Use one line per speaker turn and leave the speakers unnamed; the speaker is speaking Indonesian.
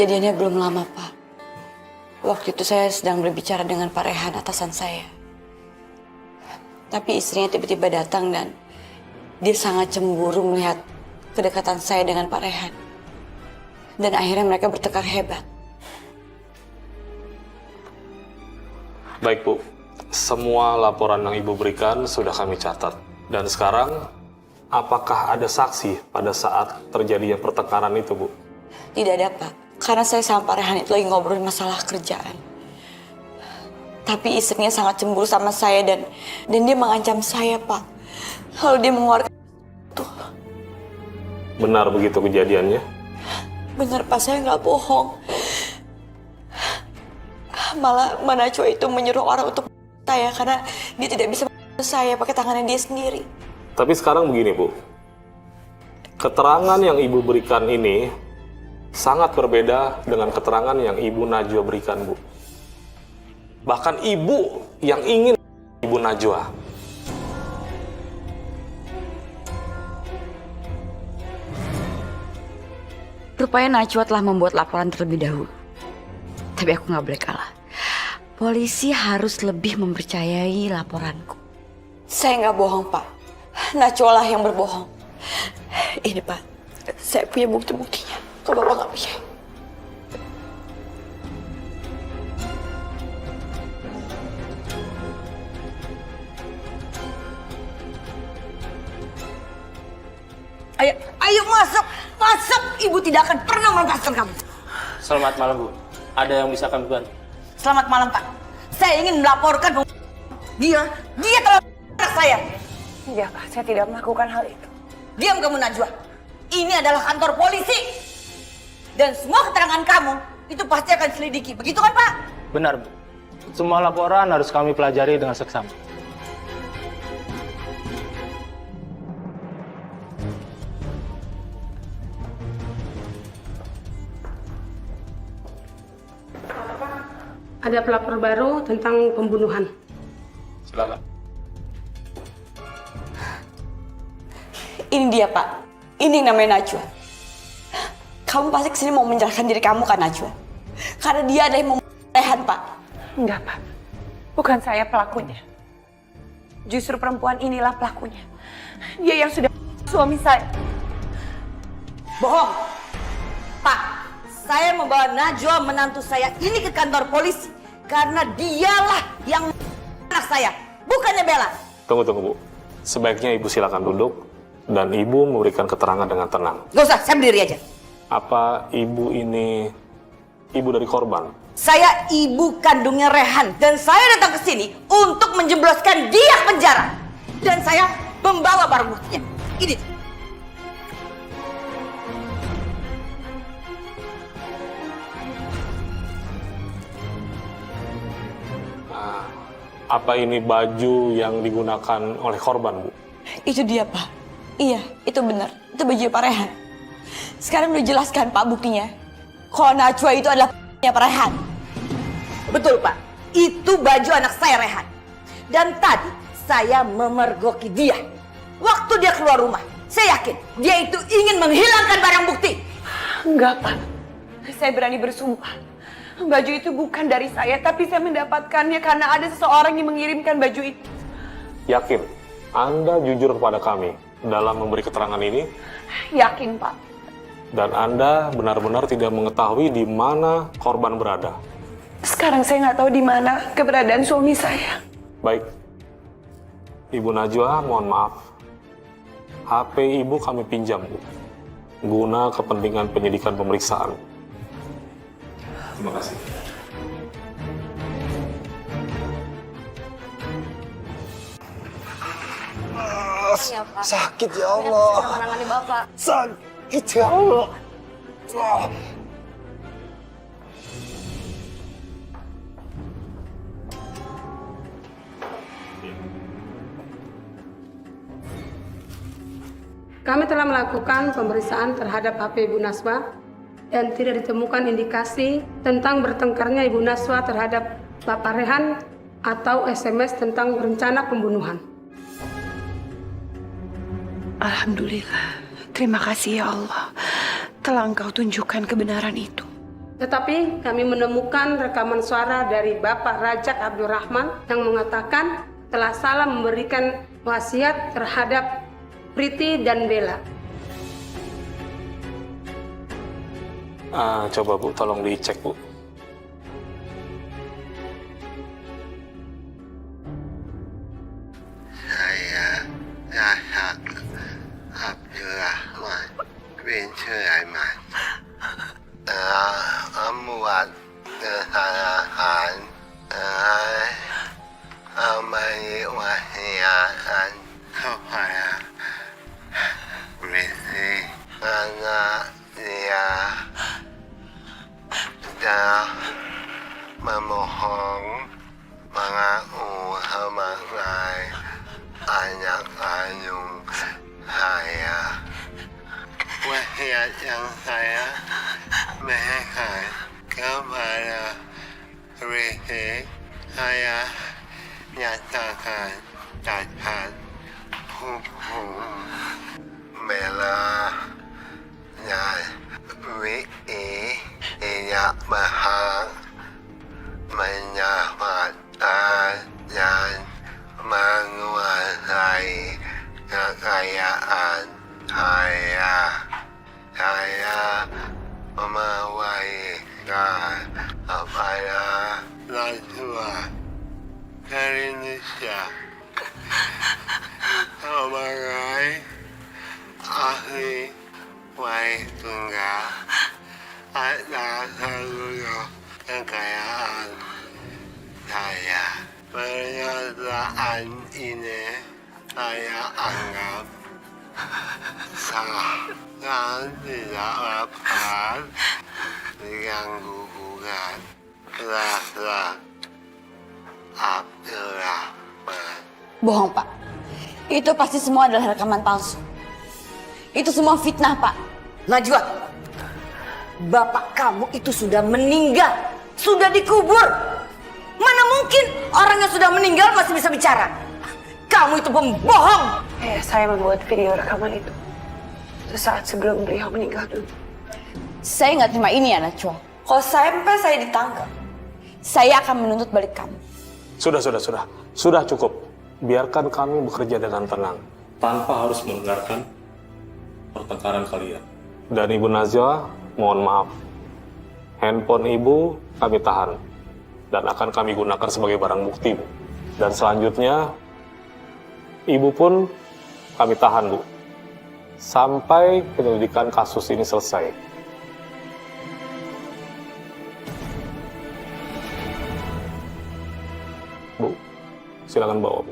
Kejadiannya belum lama, Pak. Waktu itu saya sedang berbicara dengan Pak Rehan, atasan saya. Tapi istrinya tiba-tiba datang dan dia sangat cemburu melihat kedekatan saya dengan Pak Rehan. Dan akhirnya mereka bertengkar hebat.
Baik, Bu. Semua laporan yang Ibu berikan sudah kami catat. Dan sekarang, apakah ada saksi pada saat terjadinya pertengkaran itu, Bu?
Tidak ada, Pak. Karena saya sama Pak Rehan itu lagi ngobrolin masalah kerjaan. Tapi istrinya sangat cemburu sama saya dan dia mengancam saya, Pak. Lalu dia mengeluarkan itu.
Benar begitu kejadiannya?
Benar, Pak. Saya nggak bohong. Malah Najwa itu menyuruh orang untuk saya karena dia tidak bisa membantu saya pakai tangannya dia sendiri.
Tapi sekarang begini, Bu. Keterangan yang Ibu berikan ini sangat berbeda dengan keterangan yang Ibu Najwa berikan, Bu. Bahkan Ibu yang ingin Ibu Najwa.
Rupanya Najwa telah membuat laporan terlebih dahulu. Tapi aku nggak boleh kalah. Polisi harus lebih mempercayai laporanku. Saya nggak bohong, Pak. Najwa lah yang berbohong. Ini, Pak. Saya punya bukti-buktinya. Kalau Bapak nggak percaya.
Ayo masuk. Ibu tidak akan pernah melepaskan kamu.
Selamat malam, Bu. Ada yang bisa kami bantu?
Selamat malam, Pak. Saya ingin melaporkan dia telah anak saya.
Tidak, Pak. Saya tidak melakukan hal itu.
Diam kamu, Najwa. Ini adalah kantor polisi. Dan semua keterangan kamu itu pasti akan selidiki. Begitu kan, Pak?
Benar, Bu. Semua laporan harus kami pelajari dengan seksama.
Ada pelapor baru tentang pembunuhan.
Silakan.
Ini dia, Pak. Ini yang namanya Najwa. Kamu pasti kesini mau menyerahkan diri kamu kan, Najwa? Karena dia ada yang membunuh Rehan, Pak.
Enggak, Pak. Bukan saya pelakunya. Justru perempuan inilah pelakunya. Dia yang sudah suami saya.
Bohong. Pak, saya membawa Najwa menantu saya ini ke kantor polisi karena dialah yang anak saya, bukannya Bella.
Tunggu, Bu. Sebaiknya Ibu silakan duduk dan Ibu memberikan keterangan dengan tenang.
Gak usah, saya berdiri aja.
Apa Ibu ini ibu dari korban?
Saya ibu kandungnya Rehan dan saya datang ke sini untuk menjebloskan dia ke penjara. Dan saya membawa barang buktinya. Ini.
Apa ini baju yang digunakan oleh korban, Bu?
Itu dia, Pak. Iya, itu benar. Itu baju Pak Rehan. Sekarang udah jelaskan, Pak, buktinya. Kalau Najwa itu adalah Pak Rehan.
Betul, Pak. Itu baju anak saya, Rehan. Dan tadi saya memergoki dia. Waktu dia keluar rumah, saya yakin dia itu ingin menghilangkan barang bukti.
Enggak, Pak. Saya berani bersumpah. Baju itu bukan dari saya, tapi saya mendapatkannya karena ada seseorang yang mengirimkan baju itu.
Yakin Anda jujur kepada kami dalam memberi keterangan ini?
Yakin, Pak.
Dan Anda benar-benar tidak mengetahui di mana korban berada?
Sekarang saya nggak tahu di mana keberadaan suami saya.
Baik. Ibu Najwa, mohon maaf. HP Ibu kami pinjam, Bu. Guna kepentingan penyidikan pemeriksaan. Terima kasih.
Sakit ya Allah.
Menangani Bapak.
Sakit ya Allah.
Kami telah melakukan pemeriksaan terhadap HP Ibu Najwa dan tidak ditemukan indikasi tentang bertengkarnya Ibu Najwa terhadap Bapak Rehan atau SMS tentang rencana pembunuhan.
Alhamdulillah, terima kasih ya Allah telah Engkau tunjukkan kebenaran itu.
Tetapi kami menemukan rekaman suara dari Bapak Rajak Abdurrahman yang mengatakan telah salah memberikan wasiat terhadap Priti dan Bella.
Coba Bu, tolong dicek Bu.
Saya Rajak Abdurrahman bin Sulaiman membuat kesalahan memberi wasiat kepada Priti karena dia sudah memohon mengaku sebagai anak kandung saya. Wasiat yang saya berikan kepada Priti saya nyatakan cacat hukum. Bella dan Priti tidak berhak mendapatkan dan menguasai kekayaan saya. Saya memberikan kepada Najwa Indonesia sebagai ahli waris tunggal atas seluruh kekayaan saya. Pernyataan ini saya anggap sah dan tidak dapat diganggu gugat. Rajak Abdurrahman.
Bohong, Pak. Itu pasti semua adalah rekaman palsu. Itu semua fitnah, Pak.
Najwa, bapak kamu itu sudah meninggal, sudah dikubur. Mana mungkin orang yang sudah meninggal masih bisa bicara? Kamu itu pembohong.
Saya membuat video rekaman itu sesaat sebelum beliau meninggal dulu.
Saya nggak terima ini ya, Najwa. Kalau sampai saya ditangkap, saya akan menuntut balik kamu.
Sudah cukup. Biarkan kami bekerja dengan tenang, tanpa harus mendengarkan pertengkaran kalian. Dan Ibu Najwa, mohon maaf. Handphone Ibu kami tahan dan akan kami gunakan sebagai barang bukti, Bu. Dan selanjutnya, Ibu pun kami tahan, Bu, sampai penyelidikan kasus ini selesai. Bu, silakan bawa, Bu.